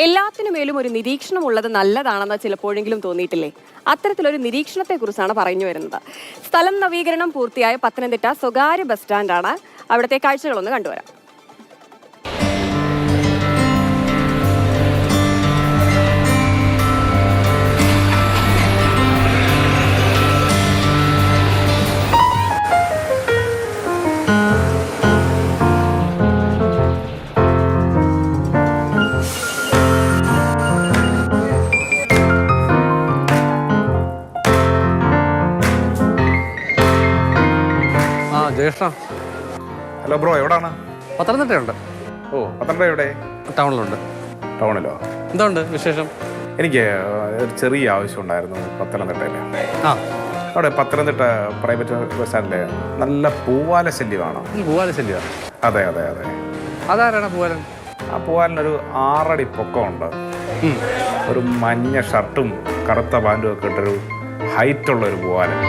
എല്ലാത്തിനുമേലും ഒരു നിരീക്ഷണം ഉള്ളത് നല്ലതാണെന്ന് ചിലപ്പോഴെങ്കിലും തോന്നിയിട്ടില്ലേ? അത്തരത്തിലൊരു നിരീക്ഷണത്തെക്കുറിച്ചാണ് പറഞ്ഞു വരുന്നത്. സ്ഥലം നവീകരണം പൂർത്തിയായ പത്തനംതിട്ട സ്വകാര്യ ബസ് സ്റ്റാൻഡാണ്. അവിടുത്തെ കാഴ്ചകളൊന്ന് കണ്ടുവരാം. ഹലോ ബ്രോ, എവിടാണ്? പത്തനംതിട്ടയുണ്ട്. ഓ, പത്തനംതിട്ട എവിടെ? ടൗണിലുണ്ട്. ടൗണിലോ? എന്തുണ്ട് വിശേഷം? എനിക്ക് ഒരു ചെറിയ ആവശ്യം ഉണ്ടായിരുന്നു പത്തനംതിട്ടയിൽ. അവിടെ പത്തനംതിട്ട പ്രൈവറ്റ് ബസ് സ്റ്റാൻഡിലെ നല്ല പൂവാല ശല്യമാണ്. പൂവാല ശല്യമാണ്? അതെ അതെ അതെ. അതാരാണ് പൂവാലൻ? ആ പൂവാലിനൊരു 6 അടി പൊക്കമുണ്ട്. ഒരു മഞ്ഞ ഷർട്ടും കറുത്ത പാൻറ്റും ഒക്കെ ഇട്ടൊരു ഹൈറ്റുള്ളൊരു പൂവാലൻ.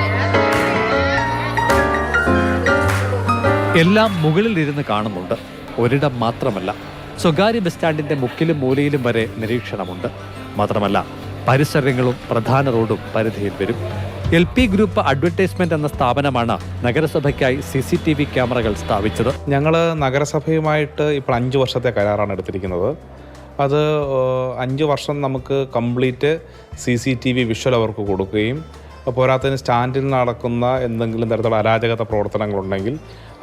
എല്ലാം മുകളിൽ ഇരുന്ന് കാണുന്നുണ്ട്. ഒരിടം മാത്രമല്ല, സ്വകാര്യ ബസ് സ്റ്റാൻഡിന്റെ മുക്കിലും മൂലയിലും വരെ നിരീക്ഷണമുണ്ട്. മാത്രമല്ല, പരിസരങ്ങളും പ്രധാന റോഡും പരിധിയിൽ വരും. LP ഗ്രൂപ്പ് അഡ്വർടൈസ്മെന്റ് എന്ന സ്ഥാപനമാണ് നഗരസഭയ്ക്കായി CCTV ക്യാമറകൾ സ്ഥാപിച്ചത്. ഞങ്ങൾ നഗരസഭയുമായിട്ട് ഇപ്പോൾ 5 വർഷത്തെ കരാറാണ് എടുത്തിരിക്കുന്നത്. അത് 5 വർഷം നമുക്ക് കംപ്ലീറ്റ് CCTV വിഷ്വൽ അവർക്ക് കൊടുക്കുകയും പോരാത്തതിന് സ്റ്റാൻഡിൽ നടക്കുന്ന എന്തെങ്കിലും തരത്തിലുള്ള അരാജകത പ്രവർത്തനങ്ങളുണ്ടെങ്കിൽ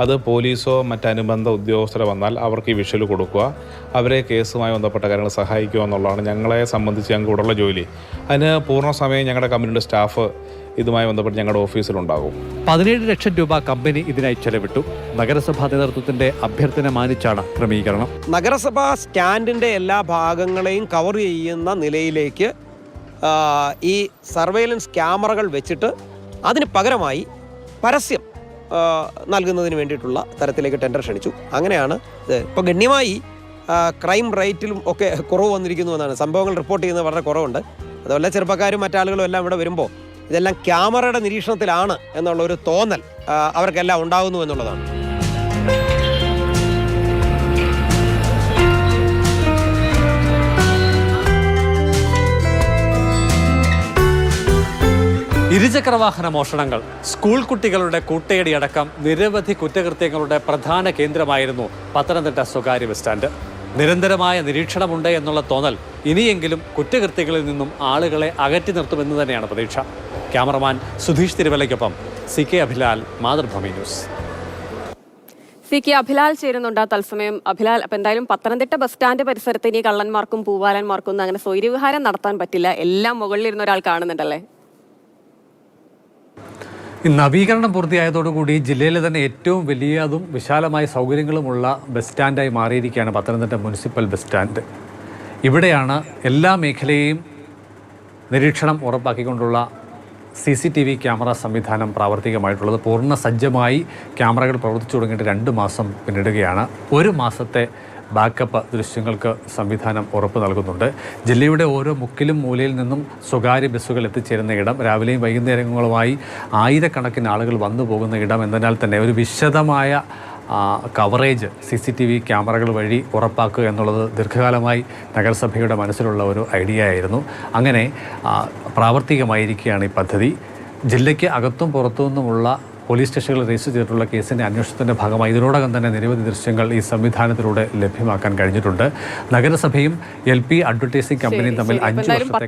അത് പോലീസോ മറ്റനുബന്ധ ഉദ്യോഗസ്ഥരോ വന്നാൽ അവർക്ക് ഈ വിഷ്വൽ കൊടുക്കുക, അവരെ കേസുമായി ബന്ധപ്പെട്ട കാര്യങ്ങൾ സഹായിക്കുക എന്നുള്ളതാണ് ഞങ്ങളെ സംബന്ധിച്ച് ഞങ്ങൾക്ക് ഇവിടെയുള്ള ജോലി. അതിന് പൂർണ്ണ സമയം ഞങ്ങളുടെ കമ്പനിയുടെ സ്റ്റാഫ് ഇതുമായി ബന്ധപ്പെട്ട് ഞങ്ങളുടെ ഓഫീസിലുണ്ടാകും. 17 ലക്ഷം രൂപ കമ്പനി ഇതിനായി ചെലവിട്ടു. നഗരസഭാ നേതൃത്വത്തിന്റെ അഭ്യർത്ഥന മാനിച്ചാണ് ക്രമീകരണം. നഗരസഭാ സ്റ്റാൻഡിൻ്റെ എല്ലാ ഭാഗങ്ങളെയും കവർ ചെയ്യുന്ന നിലയിലേക്ക് ഈ സർവൈലൻസ് ക്യാമറകൾ വെച്ചിട്ട് അതിന് പകരമായി പരസ്യം നൽകുന്നതിന് വേണ്ടിയിട്ടുള്ള തരത്തിലേക്ക് ടെൻഡർ ക്ഷണിച്ചു. അങ്ങനെയാണ് ഇത്. ഇപ്പോൾ ഗണ്യമായി ക്രൈം റേറ്റിലും ഒക്കെ കുറവ് വന്നിരിക്കുന്നു എന്നാണ്. സംഭവങ്ങൾ റിപ്പോർട്ട് ചെയ്യുന്നത് വളരെ കുറവുണ്ട്. അതുപോലെ ചെറുപ്പക്കാരും മറ്റാളുകളും എല്ലാം ഇവിടെ വരുമ്പോൾ ഇതെല്ലാം ക്യാമറയുടെ നിരീക്ഷണത്തിലാണ് എന്നുള്ളൊരു തോന്നൽ അവർക്കെല്ലാം ഉണ്ടാകുന്നു എന്നുള്ളതാണ്. ഇരുചക്രവാഹന മോഷണങ്ങൾ, സ്കൂൾ കുട്ടികളുടെ കൂട്ടയടി അടക്കം നിരവധി കുറ്റകൃത്യങ്ങളുടെ പ്രധാന കേന്ദ്രമായിരുന്നു പത്തനംതിട്ട സ്വകാര്യ ബസ് സ്റ്റാൻഡ്. നിരന്തരമായ നിരീക്ഷണമുണ്ട് എന്നുള്ള തോന്നൽ ഇനിയെങ്കിലും കുറ്റകൃത്യങ്ങളിൽ നിന്നും ആളുകളെ അകറ്റി നിർത്തുമെന്ന് തന്നെയാണ് പ്രതീക്ഷ. ക്യാമറമാൻ സുധീഷ് തിരുവല്ലയ്ക്കൊപ്പം CK Abhilal, Mathrubhumi news. CK Abhilal ചേരുന്നുണ്ട് തത്സമയം. അഭിലാൽ, അപ്പം എന്തായാലും പത്തനംതിട്ട ബസ് സ്റ്റാൻഡ് പരിസരത്ത് ഇനി കള്ളന്മാർക്കും പൂവാലന്മാർക്കും ഒന്നും അങ്ങനെ സ്വൈര്യവിഹാരം നടത്താൻ പറ്റില്ല. എല്ലാം മുകളിലിരുന്ന ഒരാൾ കാണുന്നുണ്ടല്ലേ? നവീകരണം പൂർത്തിയായതോടുകൂടി ജില്ലയിലെ തന്നെ ഏറ്റവും വലിയതും വിശാലമായ സൗകര്യങ്ങളുമുള്ള ബസ് സ്റ്റാൻഡായി മാറിയിരിക്കുകയാണ് പത്തനംതിട്ട മുനിസിപ്പൽ ബസ് സ്റ്റാൻഡ്. ഇവിടെയാണ് എല്ലാ മേഖലയെയും നിരീക്ഷണം ഉറപ്പാക്കിക്കൊണ്ടുള്ള CCTV ക്യാമറ സംവിധാനം പ്രാവർത്തികമായിട്ടുള്ളത്. പൂർണ്ണ സജ്ജമായി ക്യാമറകൾ പ്രവർത്തിച്ചു തുടങ്ങിയിട്ട് 2 മാസം പിന്നിടുകയാണ്. 1 മാസത്തെ ബാക്കപ്പ് ദൃശ്യങ്ങൾക്ക് സംവിധാനം ഉറപ്പ് നൽകുന്നുണ്ട്. ജില്ലയുടെ ഓരോ മുക്കിലും മൂലയിൽ നിന്നും സ്വകാര്യ ബസ്സുകൾ എത്തിച്ചേരുന്ന ഇടം, രാവിലെയും വൈകുന്നേരങ്ങളുമായി ആയിരക്കണക്കിന് ആളുകൾ വന്നു പോകുന്ന ഇടം എന്നതിനാൽ തന്നെ ഒരു വിശദമായ കവറേജ് CCTV ക്യാമറകൾ വഴി ഉറപ്പാക്കുക എന്നുള്ളത് ദീർഘകാലമായി നഗരസഭയുടെ മനസ്സിലുള്ള ഒരു ഐഡിയ ആയിരുന്നു. അങ്ങനെ പ്രാവർത്തികമായിരിക്കുകയാണ് ഈ പദ്ധതി. ജില്ലയ്ക്ക് അകത്തും പുറത്തുനിന്നുമുള്ള പോലീസ് സ്റ്റേഷനുകൾ രജിസ്റ്റർ ചെയ്തിട്ടുള്ള കേസിൻ്റെ അന്വേഷണത്തിൻ്റെ ഭാഗമായി ഇതിനോടകം തന്നെ നിരവധി ദൃശ്യങ്ങൾ ഈ സംവിധാനത്തിലൂടെ ലഭ്യമാക്കാൻ കഴിഞ്ഞിട്ടുണ്ട്. നഗരസഭയും LP അഡ്വർടൈസിംഗ് കമ്പനിയും തമ്മിൽ 5 വർഷത്തെ